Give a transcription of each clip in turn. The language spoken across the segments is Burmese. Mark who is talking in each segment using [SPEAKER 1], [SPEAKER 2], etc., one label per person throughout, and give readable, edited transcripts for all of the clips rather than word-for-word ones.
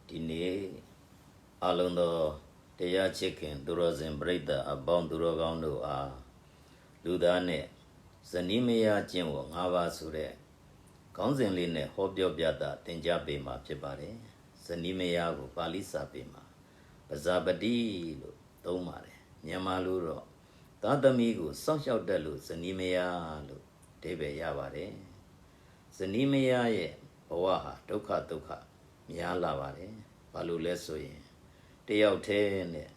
[SPEAKER 1] ဒီနေ့အလုံးသောတရားချစ်ခင်သူတော်စင်ပြိတ္တအပေါင်းသူတော်ကောင်းတို့အားလူသားနဲ့ဇနီးမယားကျင့်ဝတ်၅ပါးဆိုတဲ့ခေါင်းစဉ်လေးနဲ့ဟောပြောပြတာသင်ကြားပေးမှာဖြစ်ပါတယ်ဇနီးမယားကိုပါဠိစာပေမှာပဇာပတိလို့သုံးပါတယ်မြန်မာလိုတော့သားသမီးကိုစောင့်ရှောက်တတ်လို့ဇနီးမယားလို့အဓိပ္ပာယ်ရပါတယ်ဇနီးမယားရဲ့ဘဝဟာဒုက္ခများလာပါတယ်ဘာလို့လဲဆိုရင်တယောက်တည်းနဲ့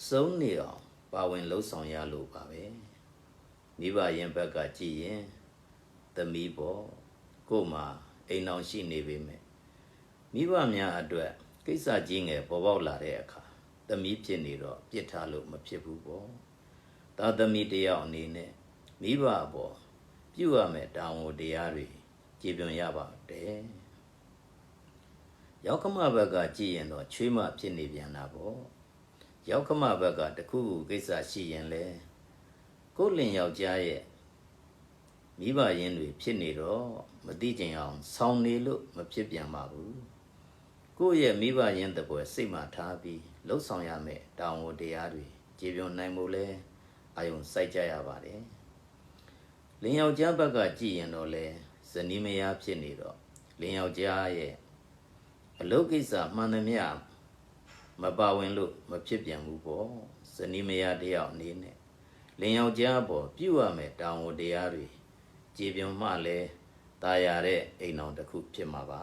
[SPEAKER 1] စုံနေအောင်ပါဝင်လှုပ်ဆောင်ရလို့ပါပဲမိဘရင်ဘက်ကကြည့်ရင်သမီးပေါ့ကို့မှာအိမ်အောင်ရှိနေပေမဲ့မိဘများအတွက်ကိစ္စကြီးငယ်ပေါ်ပေါက်လာတဲ့အခါသမီးဖြစ်နေတော့ပြစ်ထားလို့မဖြစ်ဘူးပေါ့သားသမီးတယောက်အနေနဲ့မိဘအပေါ်ပြုရမယ်တာဝန်တရားတွေကြည်ပြွန်ရပါတယ်ရောက်ခမဘက်ကကြည့်ရင်တော့ချွေးမဖြစ်နေပြန်တာပေါ့ရောက်ခမဘက်ကတခုခုကိစ္စရှိရင်လေကိုယ်လင်ယောက်ျားရဲ့မိဘရင်းတွေဖြစ်နေတော့မသိချင်အောင်ဆောင်းနေလို့မဖြစ်ပြန်ပါဘူးကိုယ့်ရဲ့မိဘရင်းတပွဲစိတ်မှထားပြီးလှုပ်ဆောင်ရမယ်တာဝန်တရားတွေကြည်ပြွန်နိုင်ဖို့လဲအာယုံစိုက်ကြရပါတယ်လင်ယောက်ျားဘက်ကကြည့်ရင်တော့လေဇနီးမယားဖြစ်နေတော့လင်ယောက်ျားရဲ့အလုပ်ကိစ္စမှန်သမျှမပါဝင်လို့မဖြစ်ပြန်ဘူးပေါ့ဇနီးမယားတယောက်အနေနဲ့လင်ယောက်ျားပေါ်ပြုရမယ်တာဝန်တရားတွေကြည်ပြွန်မှလဲတာယာတဲ့အိမ်တော်တစ်ခုဖြစ်မှာပါ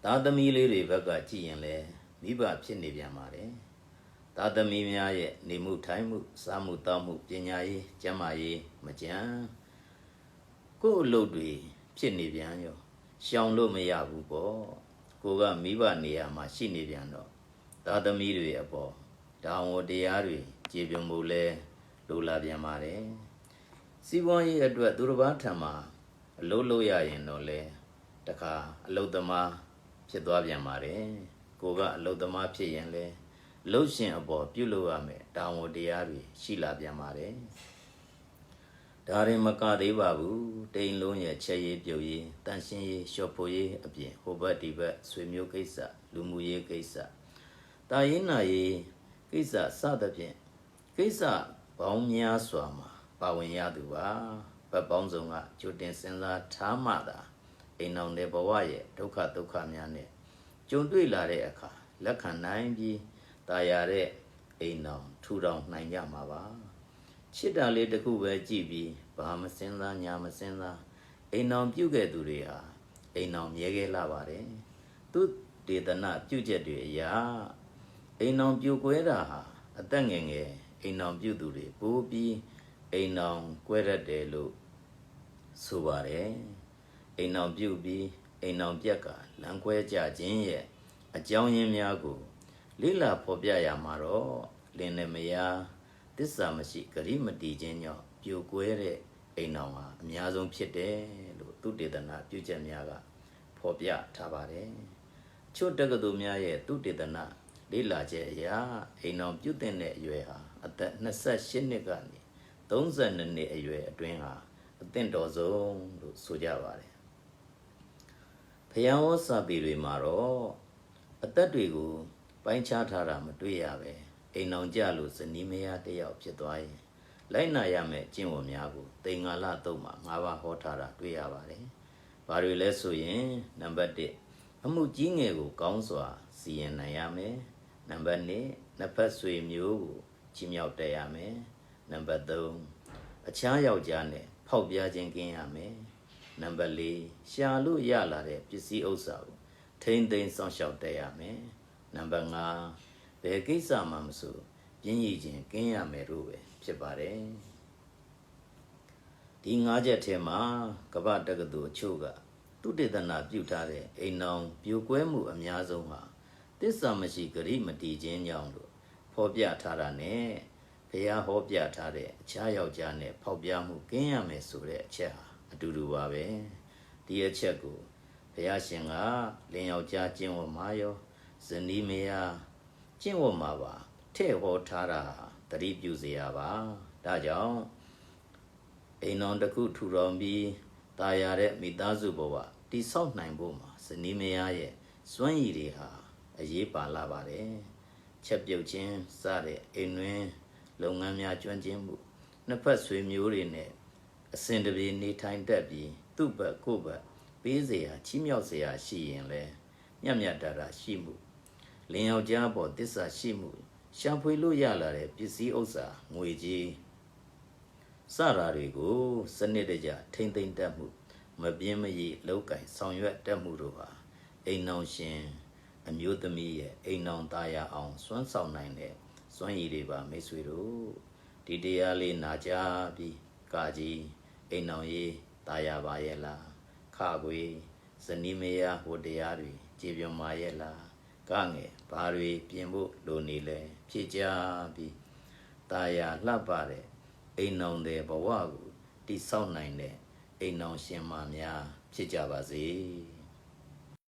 [SPEAKER 1] သားသမီးလေးတွေဘက်ကကြည့်ရင်လဲမိဘဖြစ်နေပြန်ပါတယ်သားသမီးများရဲ့နေမှုထိုင်မှုစားမှုတောက်မှုပညာရေးကျန်းမာရေးမကြမ်းကိုယ့်အလုပ်တွေဖြစ်နေပြန်ရောရှောင်လို့မရဘူးပေါ့ကိုကမိဘနေရာမှာရှိနေပြန်တော့သားသမီးတွေအပေါ်ဒါဝန်တရားတွေကြည်ပြွန်ဖို့လဲလိုလာပြန်ပါတယ်စီးပွားရေးအတွက်သူတစ်ပါးထံမှာအလုပ်လုပ်ရရင်တော့လဲတခါအလုပ်သမားဖြစ်သွားပြန်ပါတယ်ကိုကအလုပ်သမားဖြစ်ရင်လဲလှုပ်ရှင်အပေါ်ပြုလုပ်ရမယ်တာဝန်တရားတွေရှိလာပြန်ပါတယ်ဒါရင်မကသေးပါဘူးတိမ်လုံးရဲ့ချက်ရေးပြုတ်ရေးတန်ရှင်းရေးလျှော့ဖို့ရေးအပြင်ဟိုဘက်ဒီဘက်ဆွေမျိုးကိစ္စလူမှုရေးကိစ္စတာရင်နာရေးကိစ္စစသဖြင့်ကိစ္စပေါင်းများစွာမှာပါဝင်ရသူပါဘက်ပေါင်းစုံကကြိုတင်စဉ်းစားထားမှသာအိမ်အောင်တဲ့ဘဝရဲ့ဒုက္ခများနဲ့ကြုံတွေ့လာတဲ့အခါလက်ခံနိုင်ပြီးတာယာတဲ့အိမ်အောင်ထူထောင်နိုင်ကြမှာပါချစ်တာလေးတစ်ခုပဲကြည့်ပြီးဘာမစင်စားညာမစင်စားအိမ်အောင်ပြုတ်ခဲ့သူတွေဟာအိမ်အောင်မြဲခဲ့လာပါတယ်သူဒေသနာပြုတ်ချက်တွေအရာအိမ်အောင်ပြုတ်ကွဲတာဟာအသက်ငယ်အိမ်အောင်ပြုတ်သူတွေပိုးပြီးအိမ်အောင်ကွဲရတယ်လို့ဆိုပါတယ်အိမ်အောင်ပြုတ်ပြီးအိမ်အောင်ပြက်ကလမ်းကွဲကြခြင်းရဲ့အကြောင်းရင်းများကိုလိလာဖော်ပြရမှာတော့လင်းနဲ့မယားသစ္စာမရှိဂရိမတီခြင်းကြောင့်ပြိုကွဲတဲ့အိမ်တော်ဟာအများဆုံးဖြစ်တယ်လို့သုတေသနပြုချက်များကဖော်ပြထားပါတယ်ချို့တက္ကသိုလ်များရဲ့သုတေသနလေ့လာချက်အရအိမ်တော်ပြုတဲ့အရွယ်ဟာအသက်28နှစ်ကနေ32နှစ်အရွယ်အတွင်းဟာအသင့်တော်ဆုံးလို့ဆိုကြပါတယ်ဘုရားဟောစာပေတွေမှာတော့အသက်တွေကိုပိုင်းခြားထားတာမတွေ့ရပဲအိမ်အောင်ကြလို့ဇနီးမယားတယောက်ဖြစ်သွားရင်လိုက်နာရမယ့်ကျင့်ဝတ်များကိုသင်္ဃာလသုံးမှာ၅ပါးဟောထားတာတွေ့ရပါတယ်။ဘာတွေလဲဆိုရင်နံပါတ်1အမှုကြီးငယ်ကိုကောင်းစွာစီရင်နိုင်ရမယ်။နံပါတ်2နှစ်ဖက်ဆွေမျိုးကိုချီးမြှောက်တတ်ရမယ်။နံပါတ်3အခြားယောက်ျားနဲ့ဖောက်ပြားခြင်းကင်းရမယ်။နံပါတ်4ရှာလို့ရလာတဲ့ပစ္စည်းဥစ္စာကိုထိမ့်သိမ်းစောင့်ရှောက်တတ်ရမယ်။နံပါတ်5ဘယ်ကိစ္စမှမဆိုပြင်းရည်ခြင်းကင်းရမယ်လို့ပဲဖြစ်ပါတယ်ဒီ၅ချက်ထဲမှာကမ္ဘာတက္ကသိုလ်အချို့ကသုတေသနပြုထားတဲ့အိမ်အောင်ပြိုကွဲမှုအများဆုံးဟာသစ္စာမရှိဂရိမတီခြင်းကြောင့်လို့ဖော်ပြထားတာနဲ့ဘုရားဟောပြထားတဲ့အခြားယောက်ျားနဲ့ဖောက်ပြမှုကင်းရမယ်ဆိုတဲ့အချက်ဟာအတူတူပါပဲဒီအချက်ကိုဘုရားရှင်ကလင်ယောက်ျားကျင့်ဝတ်မှာရောဇနီးမယားကျင့်ဝတ်မှာပါထဲ့ဟောထားတာသတိပြုစေရပါဒါကြောင့်အိမ်တော်တစ်ခုထူထောင်ပြီးတာယာတဲ့မိသားစုဘဝတိဆောက်နိုင်ဖို့မှာဇနီးမယားရဲ့ စွမ်းရည်တွေဟာအရေးပါလာပါတယ်ချက်ပြုတ်ခြင်းစတဲ့အိမ်တွင်လုပ်ငန်းများကျွမ်းကျင်မှုနှစ်ဖက်ဆွေမျိုးတွေနဲ့အစဉ်တပြေနေထိုင်တတ်ပြီးသူ့ဘက်ကိုယ့်ဘက်ပေးเสียချီးမြှောက်เสียရှိရင်လဲမြတ်မြတ်တာရှိမှုလင်ယောက်ျားပေါ်တစ္ဆာရှိမှုရှာဖွေလို့ရလာတဲ့ပစ္စည်းဥစ္စာငွေကြီးစရာတွေကိုစနစ်တကျထိမ့်သိမ့်တတ်မှုမပြင်းမရည်လောက်ကင်ဆောင်ရွက်တတ်မှုတို့ဟာအိမ်နောင်ရှင်အမျိုးသမီးရဲ့အိမ်နောင်သားရအောင်စွမ်းဆောင်နိုင်တဲ့စွမ်းရည်တွေပါမိတ်ဆွေတို့ဒီတရားလေးနာကြပြီးကာကြီးအိမ်နောင်ရေးသားရပါရဲ့လားခခွေဇနီးမယားဟိုတရားတွေကြည်ပြမာရဲ့လားကငယ်ဘာတွေပြင်ဖို့လိုနေလဲဖြည့်ကြပြီးသားရလှပတဲ့အိမ်နောင်တဲ့ဘဝကိုတိဆောက်နိုင်တဲ့အိမ်နောင်ရှင်မများဖြစ်ကြပါစေ